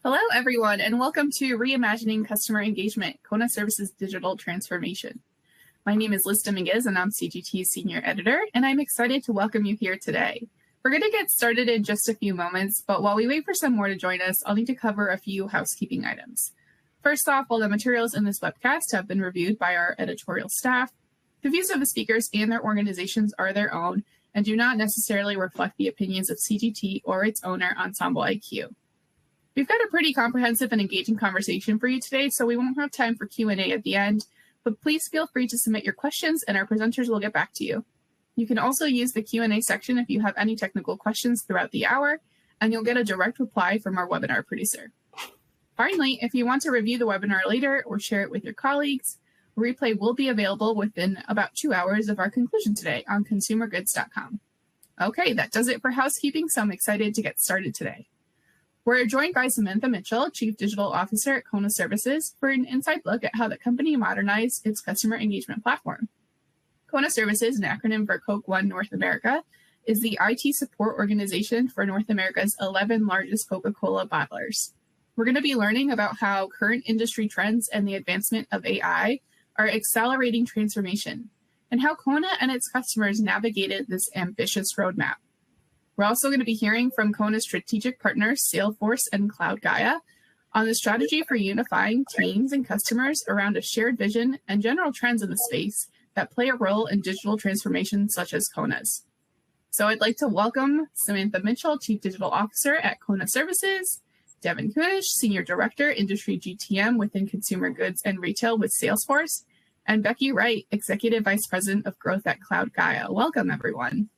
Hello, everyone, and welcome to Reimagining Customer Engagement, CONA Services Digital Transformation. My name is Liz Dominguez, and I'm CGT's Senior Editor, and I'm excited to welcome you here today. We're going to get started in just a few moments, but while we wait for some more to join us, I'll need to cover a few housekeeping items. First off, all the materials in this webcast have been reviewed by our editorial staff. The views of the speakers and their organizations are their own and do not necessarily reflect the opinions of CGT or its owner, Ensemble IQ. We've got a pretty comprehensive and engaging conversation for you today, so we won't have time for Q&A at the end, but please feel free to submit your questions and our presenters will get back to you. You can also use the Q&A section if you have any technical questions throughout the hour, and you'll get a direct reply from our webinar producer. Finally, if you want to review the webinar later or share it with your colleagues, a replay will be available within about 2 hours of our conclusion today on consumergoods.com. Okay, that does it for housekeeping, so I'm excited to get started today. We're joined by Samantha Mitchell, Chief Digital Officer at CONA Services, for an inside look at how the company modernized its customer engagement platform. CONA Services, an acronym for Coke One North America, is the IT support organization for North America's 11 largest Coca-Cola bottlers. We're going to be learning about how current industry trends and the advancement of AI are accelerating transformation, and how CONA and its customers navigated this ambitious roadmap. We're also going to be hearing from CONA's strategic partners, Salesforce and Cloudgaia, on the strategy for unifying teams and customers around a shared vision and general trends in the space that play a role in digital transformation such as CONA's. So I'd like to welcome Samantha Mitchell, Chief Digital Officer at CONA Services, Devin, Kunysz, Senior Director, Industry GTM within Consumer Goods and Retail with Salesforce, and Becky Wright, Executive Vice President of Growth at Cloudgaia. Welcome, everyone.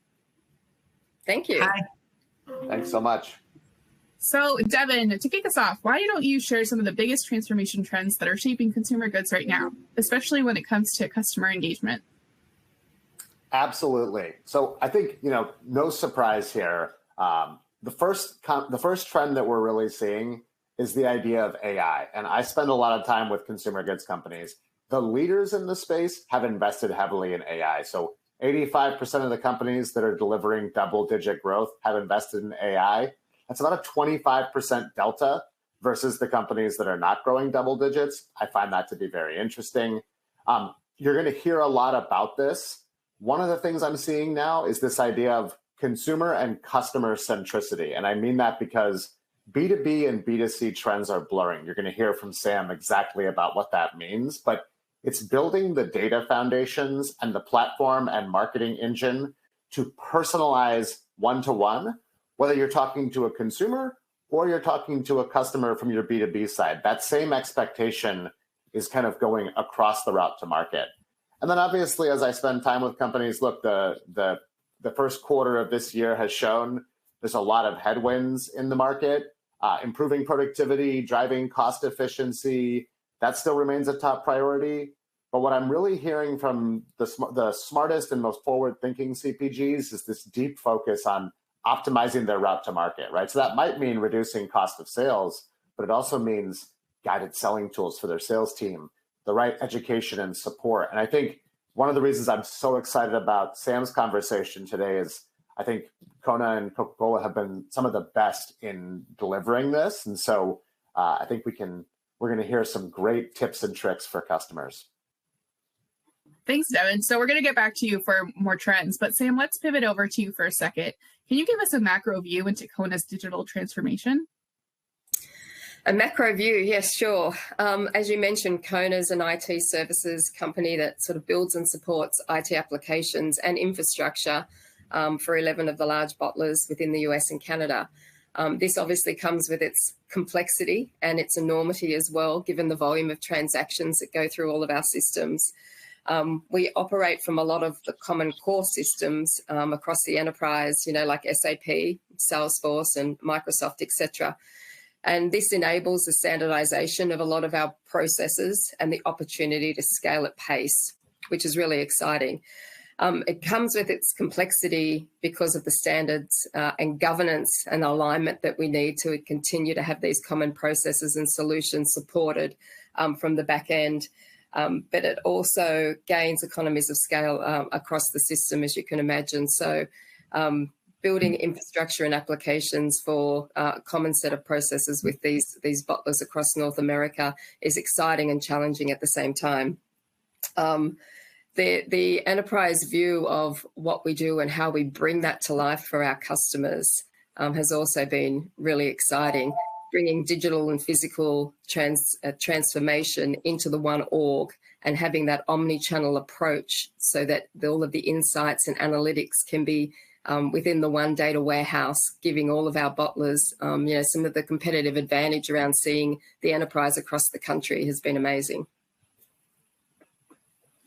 Thank you. Hi. Thanks so much. So, Devin, to kick us off, why don't you share some of the biggest transformation trends that are shaping consumer goods right now, especially when it comes to customer engagement? Absolutely. So I think, no surprise here. The first trend that we're really seeing is the idea of AI. And I spend a lot of time with consumer goods companies. The leaders in the space have invested heavily in AI. So 85% of the companies that are delivering double-digit growth have invested in AI. That's about a 25% delta versus the companies that are not growing double digits. I find that to be very interesting. You're going to hear a lot about this. One of the things I'm seeing now is this idea of consumer and customer centricity. And I mean that because B2B and B2C trends are blurring. You're going to hear from Sam exactly about what that means, but it's building the data foundations and the platform and marketing engine to personalize one-to-one, whether you're talking to a consumer or you're talking to a customer from your B2B side. That same expectation is kind of going across the route to market. And then obviously, as I spend time with companies, look, the first quarter of this year has shown there's a lot of headwinds in the market, improving productivity, driving cost efficiency. That still remains a top priority. But what I'm really hearing from the smartest and most forward-thinking CPGs is this deep focus on optimizing their route to market, right? So that might mean reducing cost of sales, but it also means guided selling tools for their sales team, the right education and support. And I think one of the reasons I'm so excited about Sam's conversation today is I think CONA and Coca-Cola have been some of the best in delivering this. And so I think we're going to hear some great tips and tricks for customers. Thanks, Devin. So we're going to get back to you for more trends, but Sam, let's pivot over to you for a second. Can you give us a macro view into CONA's digital transformation? A macro view, yes, sure. As you mentioned, CONA is an IT services company that sort of builds and supports IT applications and infrastructure for 11 of the large bottlers within the US and Canada. This obviously comes with its complexity and its enormity as well, given the volume of transactions that go through all of our systems. We operate from a lot of the common core systems across the enterprise, like SAP, Salesforce, and Microsoft, etc. And this enables the standardization of a lot of our processes and the opportunity to scale at pace, which is really exciting. It comes with its complexity because of the standards and governance and alignment that we need to continue to have these common processes and solutions supported from the back end. But it also gains economies of scale across the system, as you can imagine. So building infrastructure and applications for a common set of processes with these bottlers across North America is exciting and challenging at the same time. The enterprise view of what we do and how we bring that to life for our customers has also been really exciting, bringing digital and physical transformation into the one org and having that omni-channel approach so that all of the insights and analytics can be within the one data warehouse, giving all of our bottlers, some of the competitive advantage around seeing the enterprise across the country has been amazing.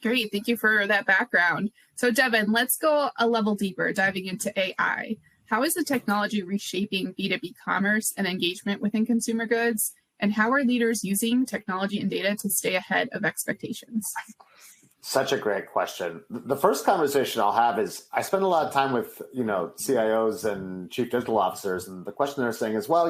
Great, thank you for that background. So Devin, let's go a level deeper, diving into AI. How is the technology reshaping B2B commerce and engagement within consumer goods? And how are leaders using technology and data to stay ahead of expectations? Such a great question. The first conversation I'll have is I spend a lot of time with, CIOs and chief digital officers. And the question they're saying is, well,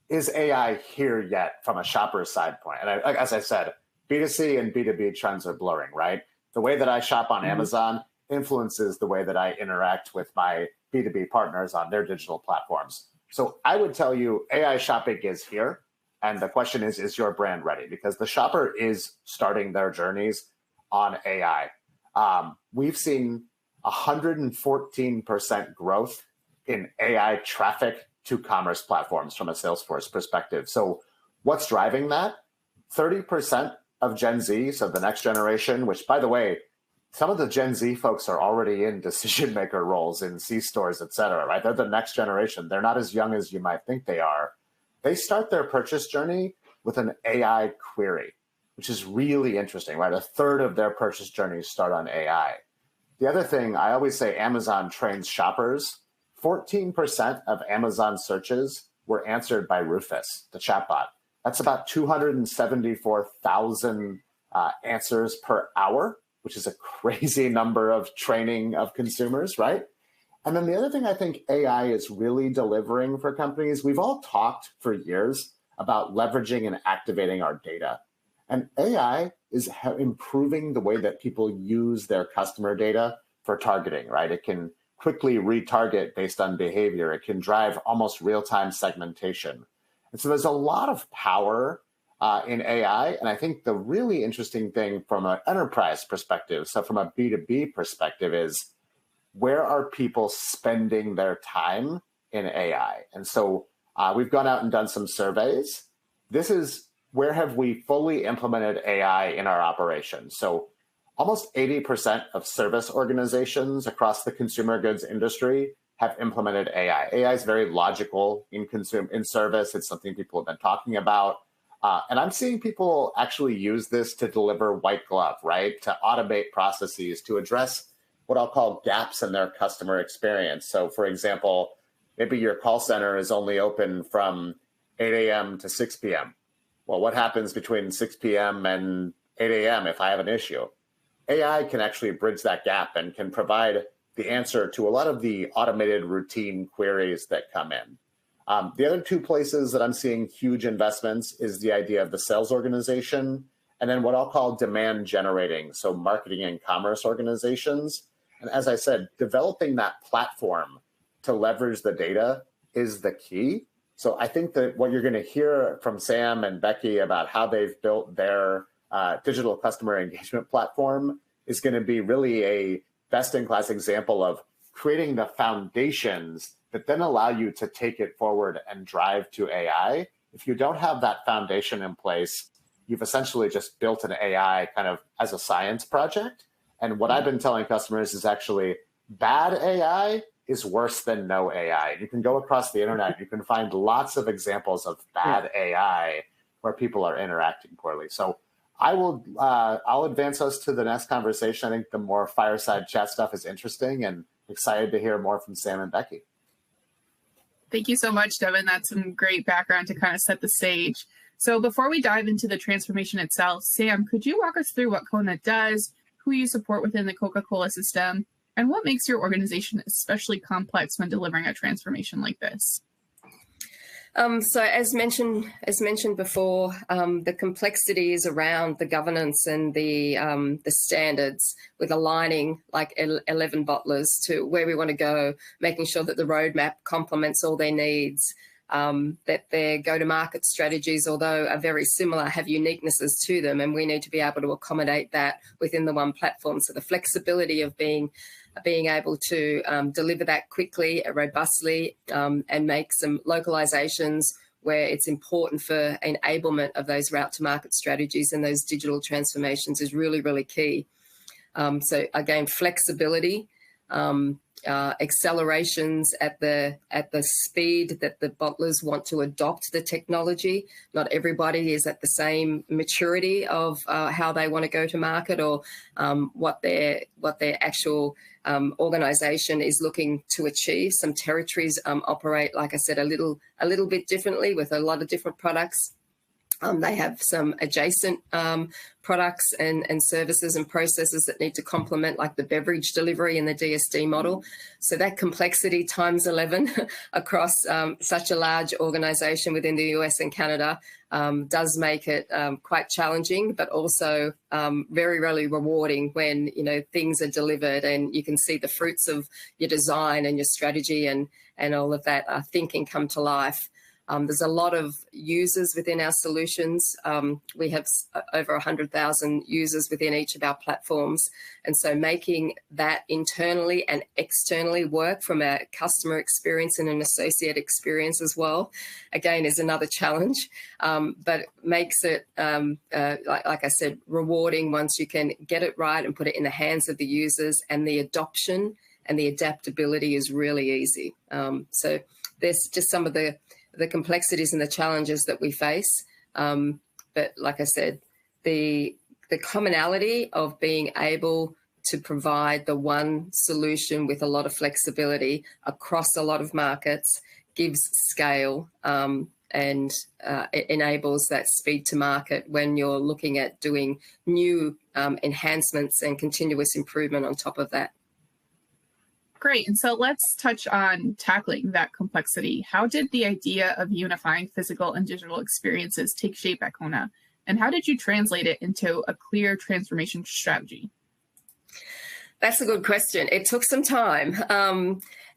is AI here yet from a shopper side point? And as I said, B2C and B2B trends are blurring, right? The way that I shop on Amazon influences the way that I interact with my B2B partners on their digital platforms. So I would tell you AI shopping is here. And the question is your brand ready? Because the shopper is starting their journeys on AI. We've seen 114% growth in AI traffic to commerce platforms from a Salesforce perspective. So what's driving that? 30% of Gen Z, so the next generation, which, by the way, some of the Gen Z folks are already in decision maker roles in C-stores, et cetera, right? They're the next generation. They're not as young as you might think they are. They start their purchase journey with an AI query, which is really interesting, right? A third of their purchase journeys start on AI. The other thing, I always say Amazon trains shoppers. 14% of Amazon searches were answered by Rufus, the chatbot. That's about 274,000 answers per hour, which is a crazy number of training of consumers, right? And then the other thing I think AI is really delivering for companies, we've all talked for years about leveraging and activating our data. And AI is improving the way that people use their customer data for targeting, right? It can quickly retarget based on behavior. It can drive almost real-time segmentation. And so there's a lot of power in AI. And I think the really interesting thing from an enterprise perspective, so from a B2B perspective, is where are people spending their time in AI? And so we've gone out and done some surveys. This is where have we fully implemented AI in our operations? So almost 80% of service organizations across the consumer goods industry have implemented AI. AI is very logical in service. It's something people have been talking about. And I'm seeing people actually use this to deliver white glove, right? To automate processes, to address what I'll call gaps in their customer experience. So for example, maybe your call center is only open from 8 a.m. to 6 p.m. Well, what happens between 6 p.m. and 8 a.m. if I have an issue? AI can actually bridge that gap and can provide the answer to a lot of the automated routine queries that come in. The other two places that I'm seeing huge investments is the idea of the sales organization and then what I'll call demand generating, so marketing and commerce organizations. And as I said, developing that platform to leverage the data is the key. So I think that what you're going to hear from Sam and Becky about how they've built their digital customer engagement platform is going to be really a best-in-class example of creating the foundations that then allow you to take it forward and drive to AI. If you don't have that foundation in place, you've essentially just built an AI kind of as a science project. And what I've been telling customers is actually bad AI is worse than no AI. You can go across the internet, you can find lots of examples of bad AI where people are interacting poorly. So I'll advance us to the next conversation. I think the more fireside chat stuff is interesting and excited to hear more from Sam and Becky. Thank you so much, Devin. That's some great background to kind of set the stage. So before we dive into the transformation itself, Sam, could you walk us through what CONA does, who you support within the Coca-Cola system, and what makes your organization especially complex when delivering a transformation like this? So as mentioned before, the complexities around the governance and the standards, with aligning like 11 bottlers to where we want to go, making sure that the roadmap complements all their needs, that their go-to-market strategies, although are very similar, have uniquenesses to them, and we need to be able to accommodate that within the one platform. So the flexibility of being able to deliver that quickly, robustly, and make some localizations where it's important for enablement of those route to market strategies and those digital transformations is really, really key. So again, flexibility, accelerations at the speed that the bottlers want to adopt the technology. Not everybody is at the same maturity of how they want to go to market, or what their actual organization is looking to achieve. Some territories operate, like I said, a little bit differently with a lot of different products. They have some adjacent products and services and processes that need to complement, like the beverage delivery and the DSD model. So that complexity times 11 across such a large organization within the US and Canada does make it quite challenging, but also very, really rewarding when, you know, things are delivered and you can see the fruits of your design and your strategy and all of that thinking come to life. There's a lot of users within our solutions. We have over 100,000 users within each of our platforms. And so making that internally and externally work from a customer experience and an associate experience as well, again, is another challenge, but makes it, like I said, rewarding once you can get it right and put it in the hands of the users, and the adoption and the adaptability is really easy. So there's just some of the complexities and the challenges that we face. But like I said, the commonality of being able to provide the one solution with a lot of flexibility across a lot of markets gives scale, and it enables that speed to market when you're looking at doing new enhancements and continuous improvement on top of that. Great. And so let's touch on tackling that complexity. How did the idea of unifying physical and digital experiences take shape at CONA? And how did you translate it into a clear transformation strategy? That's a good question. It took some time.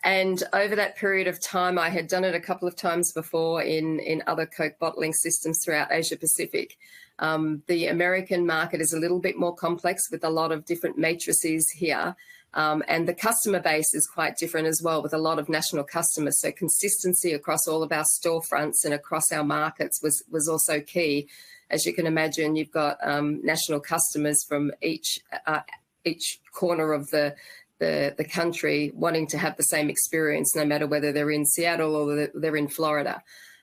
And over that period of time, I had done it a couple of times before in other Coke bottling systems throughout Asia Pacific. The American market is a little bit more complex with a lot of different matrices here. And the customer base is quite different as well, with a lot of national customers. So consistency across all of our storefronts and across our markets was also key. As you can imagine, you've got national customers from each corner of the country wanting to have the same experience, no matter whether they're in Seattle or they're in Florida.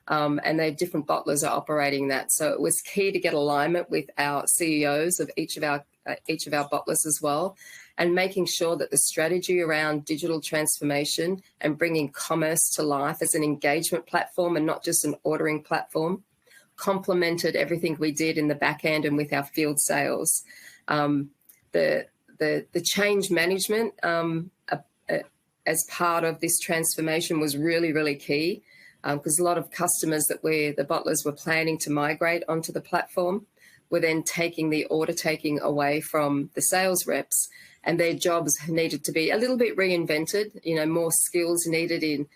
And their different bottlers are operating that. So it was key to get alignment with our CEOs of each of our bottlers as well, and making sure that the strategy around digital transformation and bringing commerce to life as an engagement platform and not just an ordering platform complemented everything we did in the back end and with our field sales. The change management as part of this transformation was really, really key, because a lot of customers that the bottlers were planning to migrate onto the platform were then taking the order taking away from the sales reps, and their jobs needed to be a little bit reinvented, you know, more skills needed in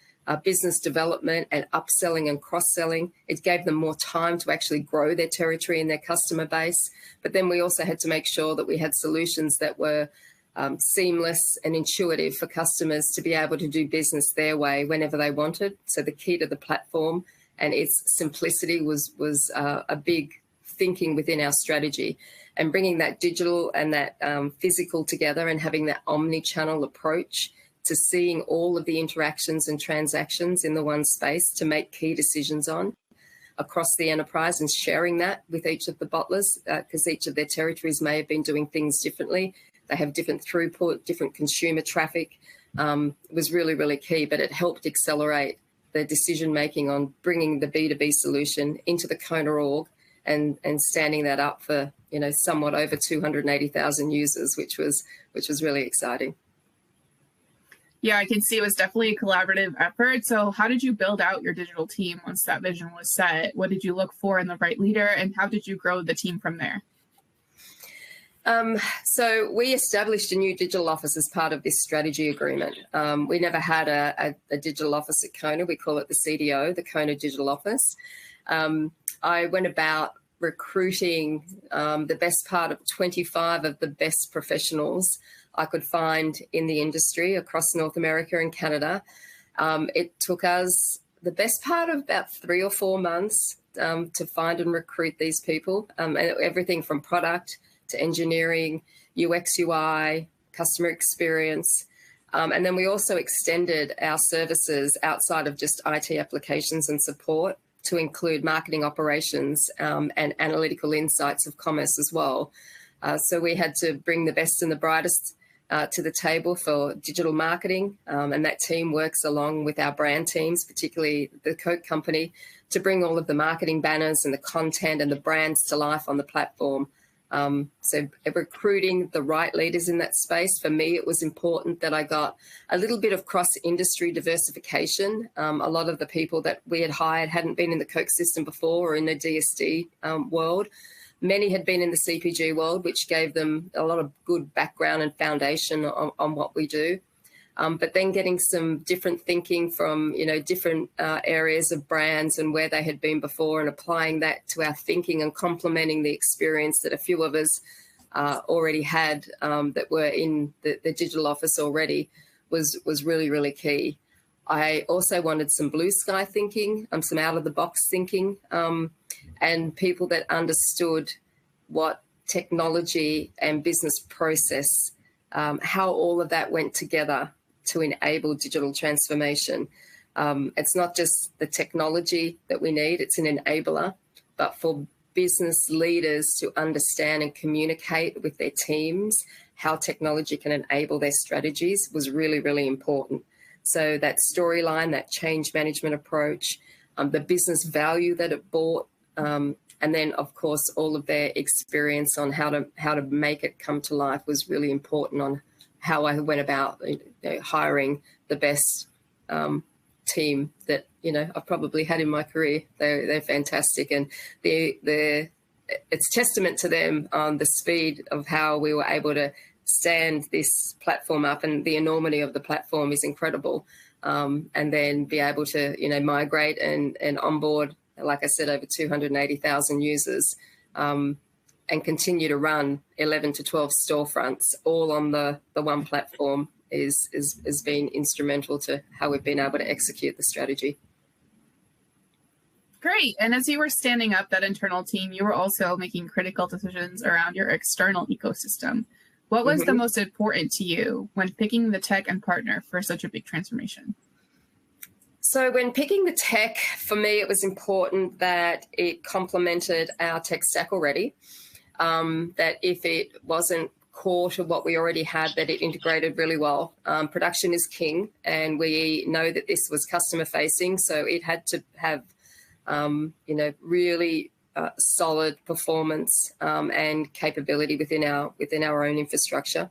business development and upselling and cross-selling. It gave them more time to actually grow their territory and their customer base. But then we also had to make sure that we had solutions that were seamless and intuitive for customers to be able to do business their way whenever they wanted. So the key to the platform and its simplicity was a big thinking within our strategy, and bringing that digital and that physical together, and having that omni-channel approach to seeing all of the interactions and transactions in the one space to make key decisions on across the enterprise, and sharing that with each of the bottlers, because each of their territories may have been doing things differently. They have different throughput, different consumer traffic. Was really, really key, but it helped accelerate the decision-making on bringing the B2B solution into the CONA org and standing that up for, you know, somewhat over 280,000 users, which was really exciting. Yeah, I can see it was definitely a collaborative effort. So how did you build out your digital team once that vision was set? What did you look for in the right leader, and how did you grow the team from there? So we established a new digital office as part of this strategy agreement. We never had a digital office at CONA. We call it the CDO, the CONA Digital Office. I went about recruiting the best part of 25 of the best professionals I could find in the industry across North America and Canada. It took us the best part of about 3 or 4 months to find and recruit these people, and everything from product to engineering, UX, UI, customer experience. And then we also extended our services outside of just IT applications and support to include marketing operations and analytical insights of commerce as well. So we had to bring the best and the brightest to the table for digital marketing. And that team works along with our brand teams, particularly the Coke company, to bring all of the marketing banners and the content and the brands to life on the platform. So recruiting the right leaders in that space, for me, it was important that I got a little bit of cross-industry diversification. A lot of the people that we had hired hadn't been in the Coke system before or in the DSD world. Many had been in the CPG world, which gave them a lot of good background and foundation on what we do. But then getting some different thinking from, different areas of brands and where they had been before, and applying that to our thinking and complementing the experience that a few of us already had that were in the digital office already was really, really key. I also wanted some blue sky thinking, some out of the box thinking, and people that understood what technology and business process, how all of that went together to enable digital transformation. It's not just the technology that we need, it's an enabler, but for business leaders to understand and communicate with their teams how technology can enable their strategies was really, really important. So that storyline, that change management approach, the business value that it brought, and then, of course, all of their experience on how to make it come to life was really important on how I went about hiring the best team that I've probably had in my career. They're fantastic, and it's testament to them on the speed of how we were able to stand this platform up, and the enormity of the platform is incredible. And then be able to migrate and onboard, like I said, over 280,000 users. And continue to run 11 to 12 storefronts all on the one platform has been instrumental to how we've been able to execute the strategy. Great. And as you were standing up that internal team, you were also making critical decisions around your external ecosystem. What was the most important to you when picking the tech and partner for such a big transformation? So when picking the tech, for me, it was important that it complemented our tech stack already. That if it wasn't core to what we already had, that it integrated really well. Production is king, and we know that this was customer facing, so it had to have, really solid performance and capability within our own infrastructure.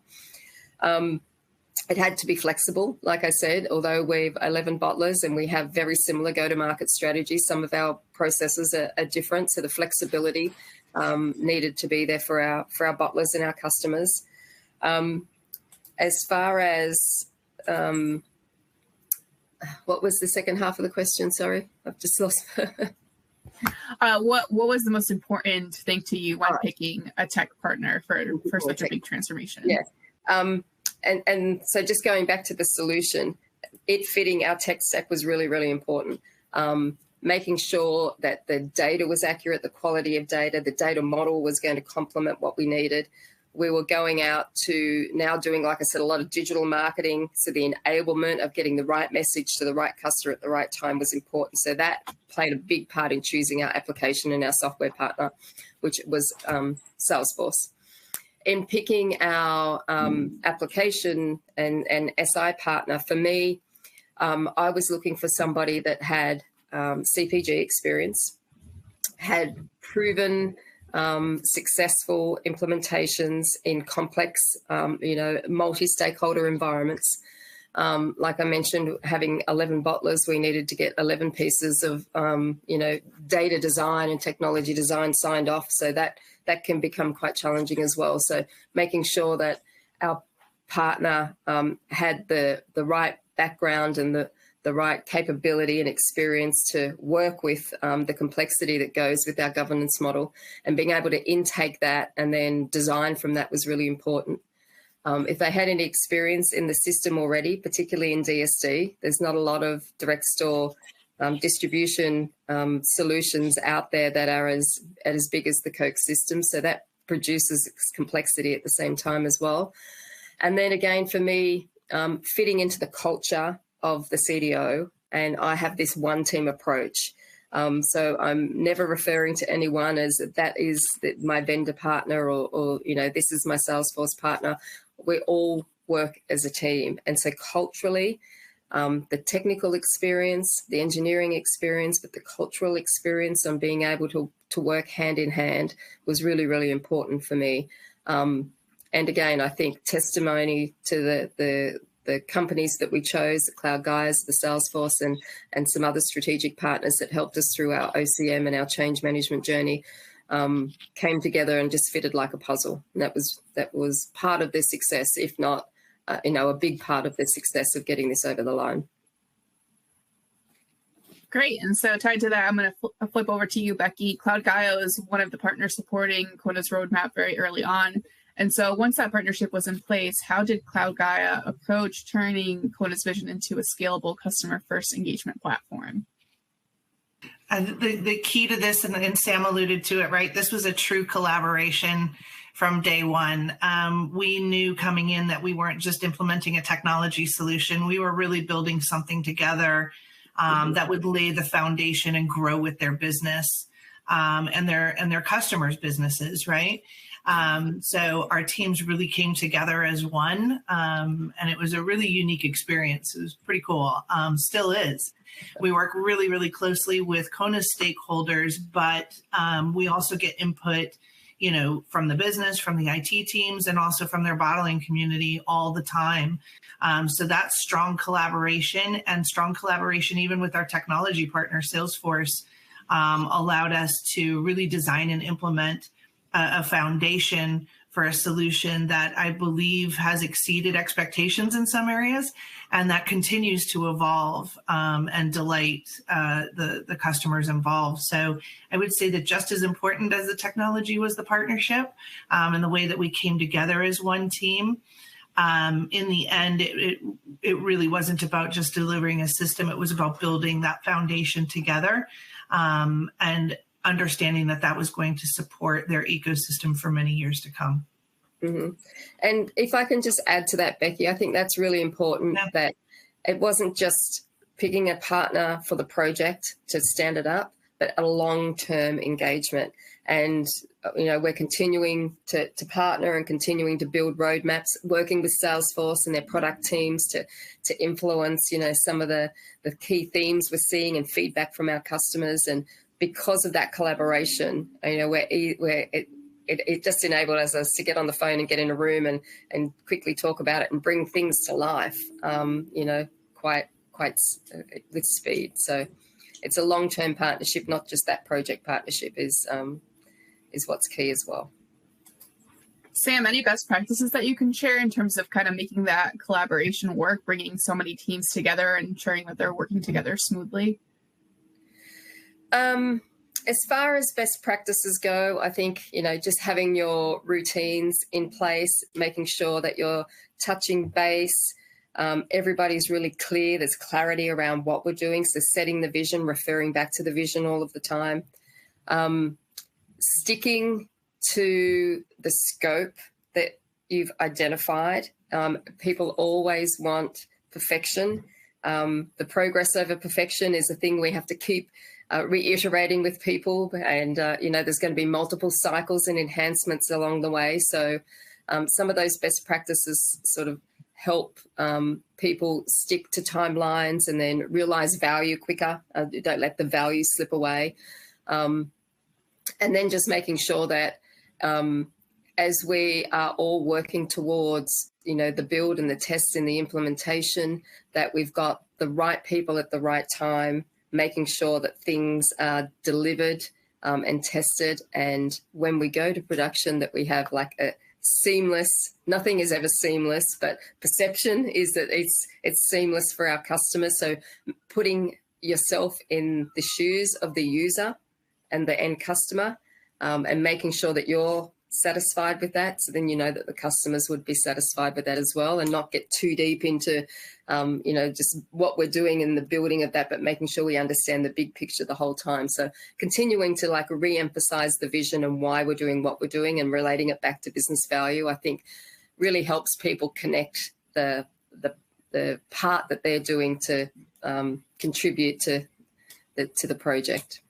It had to be flexible, like I said, although we've 11 bottlers and we have very similar go-to-market strategies. Some of our processes are different, so the flexibility needed to be there for our bottlers and our customers. As far as what was the second half of the question? Sorry, I've just lost. What was the most important thing to you when picking a tech partner for such a big transformation? Yeah. And so just going back to the solution, it fitting our tech stack was really, really important. Making sure that the data was accurate, the quality of data, the data model was going to complement what we needed. We were going out to now doing, like I said, a lot of digital marketing. So the enablement of getting the right message to the right customer at the right time was important. So that played a big part in choosing our application and our software partner, which was Salesforce. In picking our application and SI partner, for me, I was looking for somebody that had CPG experience, had proven successful implementations in complex, multi-stakeholder environments, Like I mentioned, having 11 bottlers, we needed to get 11 pieces of, data design and technology design signed off. So that can become quite challenging as well. So making sure that our partner had the right background and the right capability and experience to work with the complexity that goes with our governance model, and being able to intake that and then design from that was really important. If they had any experience in the system already, particularly in DSD, there's not a lot of direct store distribution solutions out there that are as big as the Coke system. So that produces complexity at the same time as well. And then again, for me, fitting into the culture of the CDO, and I have this one team approach. So I'm never referring to anyone as that is my vendor partner or this is my Salesforce partner. We all work as a team. And so culturally, the technical experience, the engineering experience, but the cultural experience on being able to work hand in hand was really, really important for me. And again, I think testimony to the companies that we chose, the Cloudgaia, the Salesforce, and some other strategic partners that helped us through our OCM and our change management journey, came together and just fitted like a puzzle. And that was part of the success, if not, a big part of the success of getting this over the line. Great. And so tied to that, I'm going to flip over to you, Becky. Cloudgaia is one of the partners supporting CONA's roadmap very early on. And so once that partnership was in place, how did Cloudgaia approach turning CONA's vision into a scalable customer-first engagement platform? The key to this, and Sam alluded to it, right? This was a true collaboration from day one. We knew coming in that we weren't just implementing a technology solution. We were really building something together that would lay the foundation and grow with their business and their customers' businesses, right? So our teams really came together as one, and it was a really unique experience. It was pretty cool. Still is. We work really, really closely with CONA's stakeholders, but we also get input, from the business, from the IT teams, and also from their bottling community all the time. So that's strong collaboration, and strong collaboration even with our technology partner, Salesforce, allowed us to really design and implement a foundation for a solution that I believe has exceeded expectations in some areas, and that continues to evolve and delight the customers involved. So I would say that just as important as the technology was the partnership and the way that we came together as one team. In the end, it really wasn't about just delivering a system. It was about building that foundation together and understanding that was going to support their ecosystem for many years to come. Mm-hmm. And if I can just add to that, Becky, I think that's really important, that it wasn't just picking a partner for the project to stand it up, but a long-term engagement. And, we're continuing to partner and continuing to build roadmaps, working with Salesforce and their product teams to influence, some of the key themes we're seeing and feedback from our customers. And because of that collaboration, it just enabled us to get on the phone and get in a room and quickly talk about it and bring things to life, quite with speed. So it's a long-term partnership, not just that project partnership is what's key as well. Sam, any best practices that you can share in terms of kind of making that collaboration work, bringing so many teams together and ensuring that they're working together smoothly? As far as best practices go, I think, just having your routines in place, making sure that you're touching base, everybody's really clear, there's clarity around what we're doing. So setting the vision, referring back to the vision all of the time, sticking to the scope that you've identified. People always want perfection. The progress over perfection is a thing we have to keep reiterating with people, and there's going to be multiple cycles and enhancements along the way. So some of those best practices sort of help people stick to timelines and then realize value quicker. Don't let the value slip away. And then just making sure that as we are all working towards the build and the tests and the implementation, that we've got the right people at the right time, making sure that things are delivered and tested. And when we go to production, that we have like a seamless, nothing is ever seamless, but perception is that it's seamless for our customers. So putting yourself in the shoes of the user and the end customer, and making sure that you're satisfied with that. So then that the customers would be satisfied with that as well, and not get too deep into, just what we're doing in the building of that, but making sure we understand the big picture the whole time. So continuing to like re-emphasize the vision and why we're doing what we're doing and relating it back to business value, I think really helps people connect the part that they're doing to contribute to the project.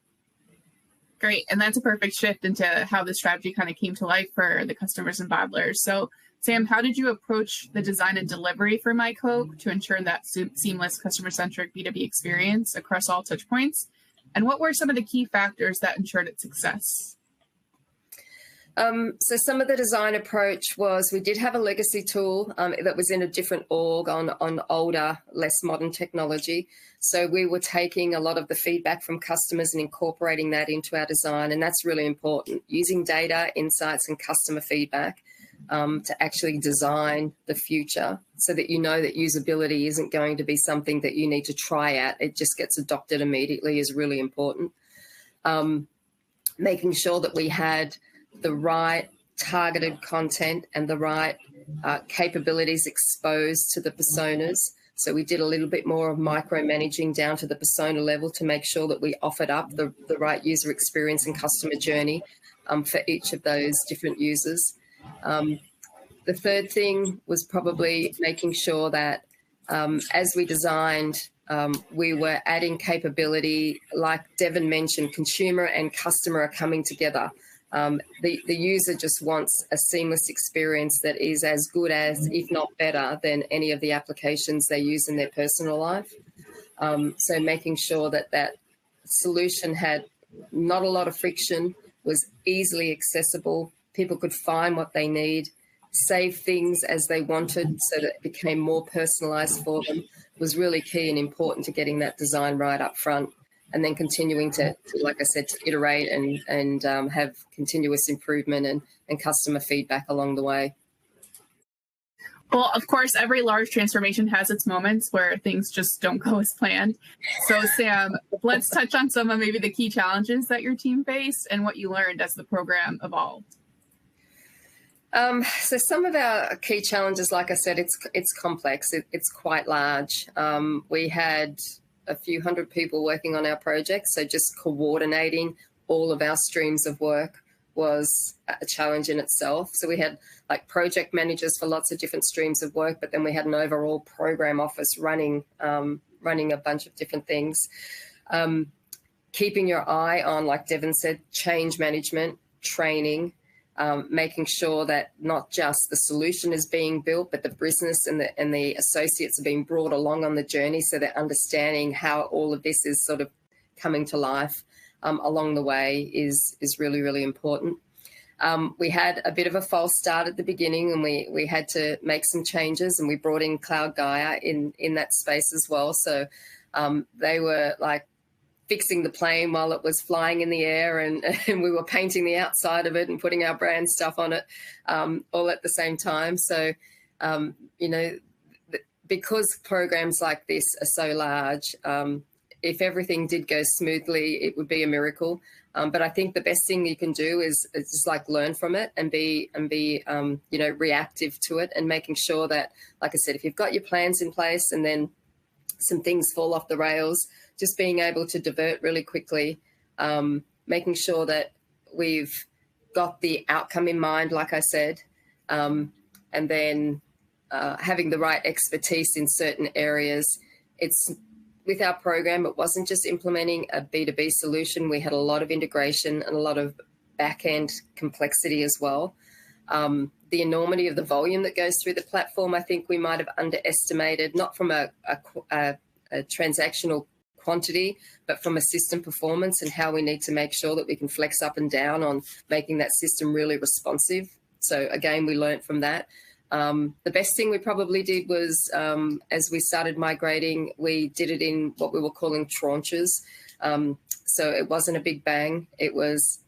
Great. And that's a perfect shift into how the strategy kind of came to life for the customers and bottlers. So, Sam, how did you approach the design and delivery for My Coke to ensure that seamless customer-centric B2B experience across all touch points? And what were some of the key factors that ensured its success? So some of the design approach was, we did have a legacy tool that was in a different org on older, less modern technology. So we were taking a lot of the feedback from customers and incorporating that into our design. And that's really important, using data, insights, and customer feedback to actually design the future, so that that usability isn't going to be something that you need to try out. It just gets adopted immediately is really important. Making sure that we had the right targeted content and the right capabilities exposed to the personas. So we did a little bit more of micromanaging down to the persona level to make sure that we offered up the right user experience and customer journey for each of those different users. The third thing was probably making sure that as we designed, we were adding capability, like Devin mentioned, consumer and customer are coming together. The user just wants a seamless experience that is as good as, if not better, than any of the applications they use in their personal life. So making sure that solution had not a lot of friction, was easily accessible, people could find what they need, save things as they wanted so that it became more personalized for them, was really key and important to getting that design right up front. And then continuing to, like I said, to iterate and have continuous improvement and customer feedback along the way. Well, of course, every large transformation has its moments where things just don't go as planned. So, Sam, let's touch on some of maybe the key challenges that your team faced and what you learned as the program evolved. So some of our key challenges, like I said, it's complex. It's quite large. We had a few hundred people working on our project, so just coordinating all of our streams of work was a challenge in itself. So we had like project managers for lots of different streams of work, but then we had an overall program office running a bunch of different things. Keeping your eye on, like Devin said, change management, training, making sure that not just the solution is being built, but the business and the associates are being brought along on the journey, so they're understanding how all of this is sort of coming to life along the way is really, really important. We had a bit of a false start at the beginning, and we had to make some changes, and we brought in Cloudgaia in that space as well. So they were like fixing the plane while it was flying in the air, and we were painting the outside of it and putting our brand stuff on it all at the same time. So, because programs like this are so large, if everything did go smoothly, it would be a miracle. But I think the best thing you can do is just like learn from it and be reactive to it, and making sure that, like I said, if you've got your plans in place and then some things fall off the rails, just being able to divert really quickly, making sure that we've got the outcome in mind, like I said, and then having the right expertise in certain areas. With our program, it wasn't just implementing a B2B solution. We had a lot of integration and a lot of back-end complexity as well. The enormity of the volume that goes through the platform, I think we might have underestimated, not from a transactional quantity, but from a system performance and how we need to make sure that we can flex up and down on making that system really responsive. So again, we learned from that. The best thing we probably did was, as we started migrating, we did it in what we were calling tranches. So it wasn't a big bang. It was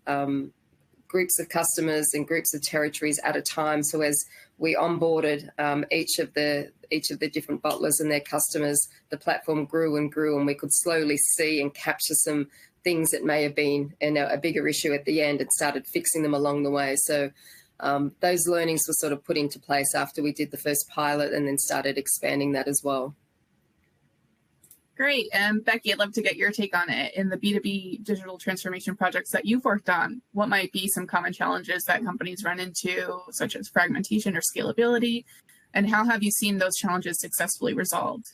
groups of customers and groups of territories at a time. So as we onboarded each of the different bottlers and their customers, the platform grew and grew, and we could slowly see and capture some things that may have been a bigger issue at the end and started fixing them along the way. So those learnings were sort of put into place after we did the first pilot and then started expanding that as well. Great. And Becky, I'd love to get your take on it. In the B2B digital transformation projects that you've worked on, what might be some common challenges that companies run into, such as fragmentation or scalability? And how have you seen those challenges successfully resolved?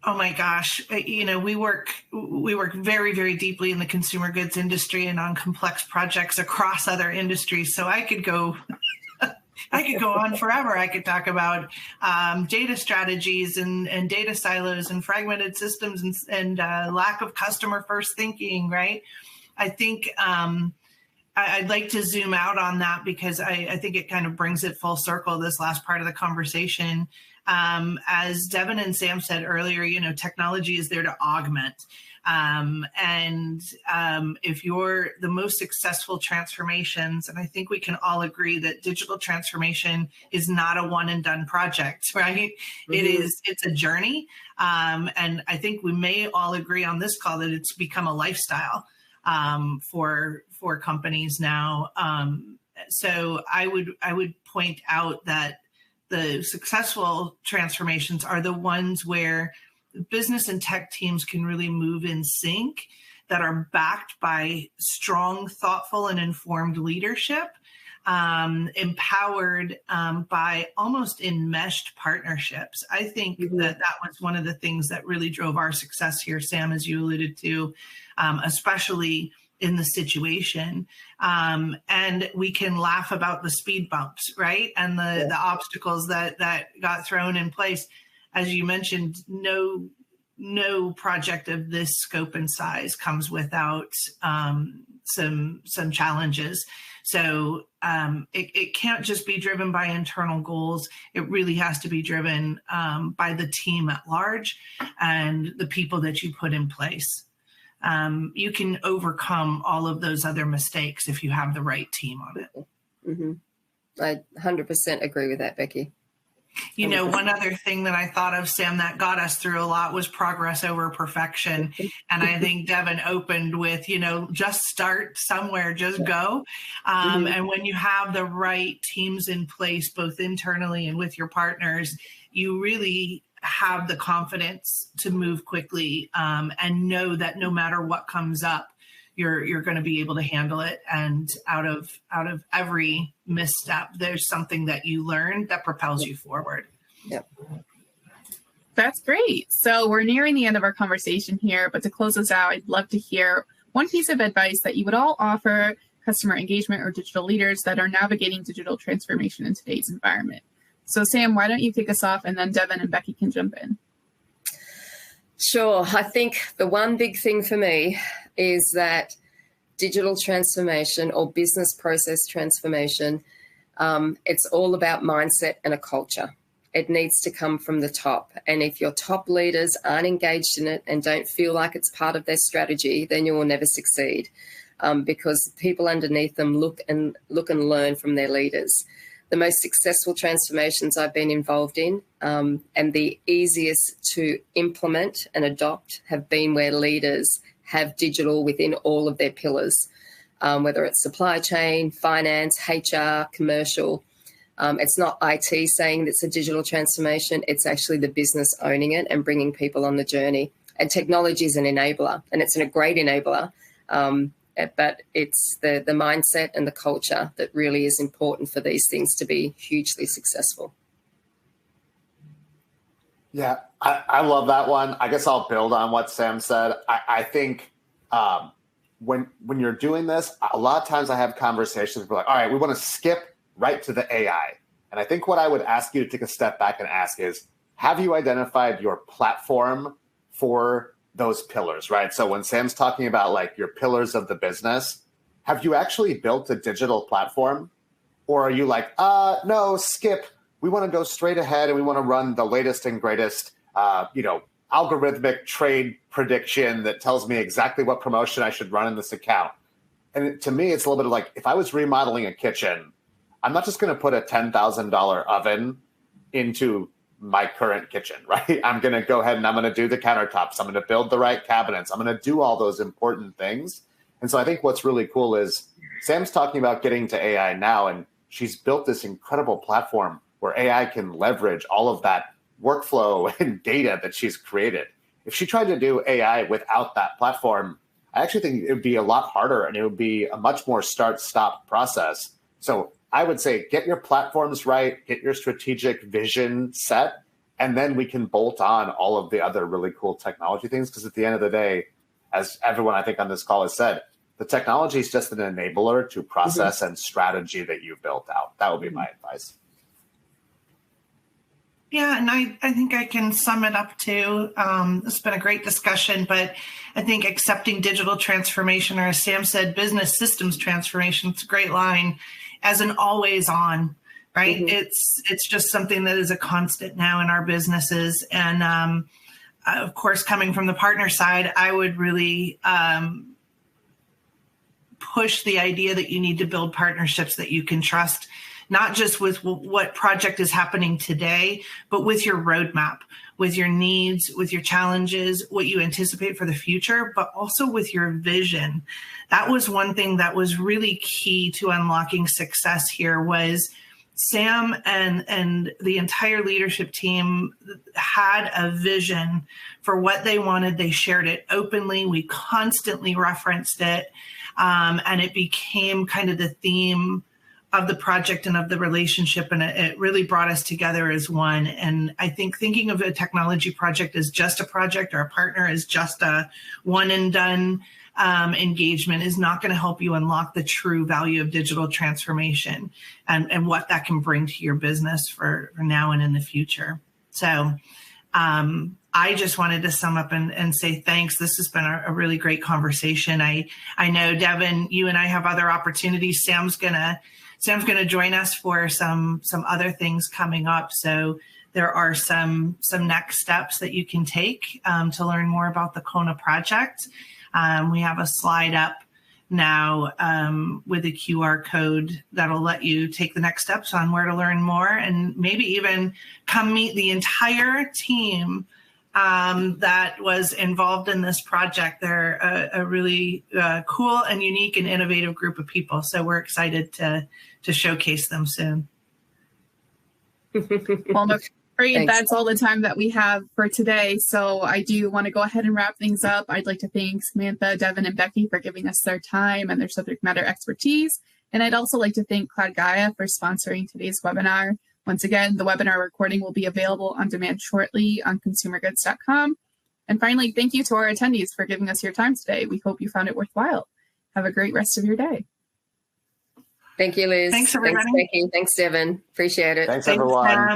Oh my gosh, we work very, very deeply in the consumer goods industry and on complex projects across other industries. So I could go on forever. I could talk about data strategies and data silos and fragmented systems and lack of customer first thinking, right? I think I'd like to zoom out on that because I think it kind of brings it full circle, this last part of the conversation. As Devin and Sam said earlier, technology is there to augment. If you're the most successful transformations, and I think we can all agree that digital transformation is not a one and done project, right? Mm-hmm. It's a journey. And I think we may all agree on this call that it's become a lifestyle for companies now. So I would point out that the successful transformations are the ones where business and tech teams can really move in sync, that are backed by strong, thoughtful, and informed leadership, empowered by almost enmeshed partnerships. I think that was one of the things that really drove our success here, Sam, as you alluded to, especially in the situation. And we can laugh about the speed bumps, right? And the obstacles that got thrown in place. As you mentioned, no project of this scope and size comes without some challenges. So it can't just be driven by internal goals. It really has to be driven by the team at large and the people that you put in place. You can overcome all of those other mistakes if you have the right team on it. Mm-hmm. I 100% agree with that, Becky. One other thing that I thought of, Sam, that got us through a lot was progress over perfection. And I think Devin opened with, just start somewhere, just go. And when you have the right teams in place, both internally and with your partners, you really have the confidence to move quickly and know that no matter what comes up, you're going to be able to handle it. And out of every misstep, there's something that you learn that propels you forward. Yep. That's great. So we're nearing the end of our conversation here, but to close us out, I'd love to hear one piece of advice that you would all offer customer engagement or digital leaders that are navigating digital transformation in today's environment. So Sam, why don't you kick us off, and then Devin and Becky can jump in. Sure. I think the one big thing for me is that digital transformation or business process transformation, it's all about mindset and a culture. It needs to come from the top. And if your top leaders aren't engaged in it and don't feel like it's part of their strategy, then you will never succeed because people underneath them look and learn from their leaders. The most successful transformations I've been involved in and the easiest to implement and adopt have been where leaders have digital within all of their pillars, whether it's supply chain, finance, HR, commercial. It's not IT saying it's a digital transformation. It's actually the business owning it and bringing people on the journey. And technology is an enabler, and it's a great enabler. But it's the mindset and the culture that really is important for these things to be hugely successful. Yeah, I love that one. I guess I'll build on what Sam said. I think when you're doing this, a lot of times I have conversations where like, all right, we want to skip right to the AI. And I think what I would ask you to take a step back and ask is, have you identified your platform for those pillars, right? So when Sam's talking about like your pillars of the business, have you actually built a digital platform? Or are you like, no, skip. We want to go straight ahead and we want to run the latest and greatest, algorithmic trade prediction that tells me exactly what promotion I should run in this account. And to me, it's a little bit like, if I was remodeling a kitchen, I'm not just going to put a $10,000 oven into my current kitchen, right? I'm going to go ahead and I'm going to do the countertops. I'm going to build the right cabinets. I'm going to do all those important things. And so I think what's really cool is Sam's talking about getting to AI now, and she's built this incredible platform where AI can leverage all of that workflow and data that she's created. If she tried to do AI without that platform, I actually think it would be a lot harder and it would be a much more start-stop process. So I would say get your platforms right, get your strategic vision set, and then we can bolt on all of the other really cool technology things. Because at the end of the day, as everyone I think on this call has said, the technology is just an enabler to process and strategy that you've built out. That would be my advice. Yeah, and I think I can sum it up too. It's been a great discussion, but I think accepting digital transformation, or as Sam said, business systems transformation, it's a great line, as an always on, right? It's just something that is a constant now in our businesses. And of course, coming from the partner side, I would really push the idea that you need to build partnerships that you can trust, not just with what project is happening today, but with your roadmap, with your needs, with your challenges, what you anticipate for the future, but also with your vision. That was one thing that was really key to unlocking success here. Was Sam and the entire leadership team had a vision for what they wanted. They shared it openly. We constantly referenced it. And it became kind of the theme of the project and of the relationship. And it really brought us together as one. And I think thinking of a technology project as just a project, or a partner as just a one and done engagement, is not going to help you unlock the true value of digital transformation and what that can bring to your business for now and in the future. So I just wanted to sum up and say thanks. This has been a really great conversation. I know, Devin, you and I have other opportunities. Sam's gonna join us for some other things coming up. So there are some next steps that you can take to learn more about the CONA project. We have a slide up now with a QR code that'll let you take the next steps on where to learn more, and maybe even come meet the entire team that was involved in this project. They're a really cool and unique and innovative group of people. So we're excited to showcase them soon. Well, great. That's all the time that we have for today. So I do want to go ahead and wrap things up. I'd like to thank Samantha, Devin, and Becky for giving us their time and their subject matter expertise. And I'd also like to thank Cloudgaia for sponsoring today's webinar. Once again, the webinar recording will be available on demand shortly on consumergoods.com. And finally, thank you to our attendees for giving us your time today. We hope you found it worthwhile. Have a great rest of your day. Thank you, Liz. Thanks, everybody. Thanks, Becky. Thanks, Devin. Appreciate it. Thanks everyone.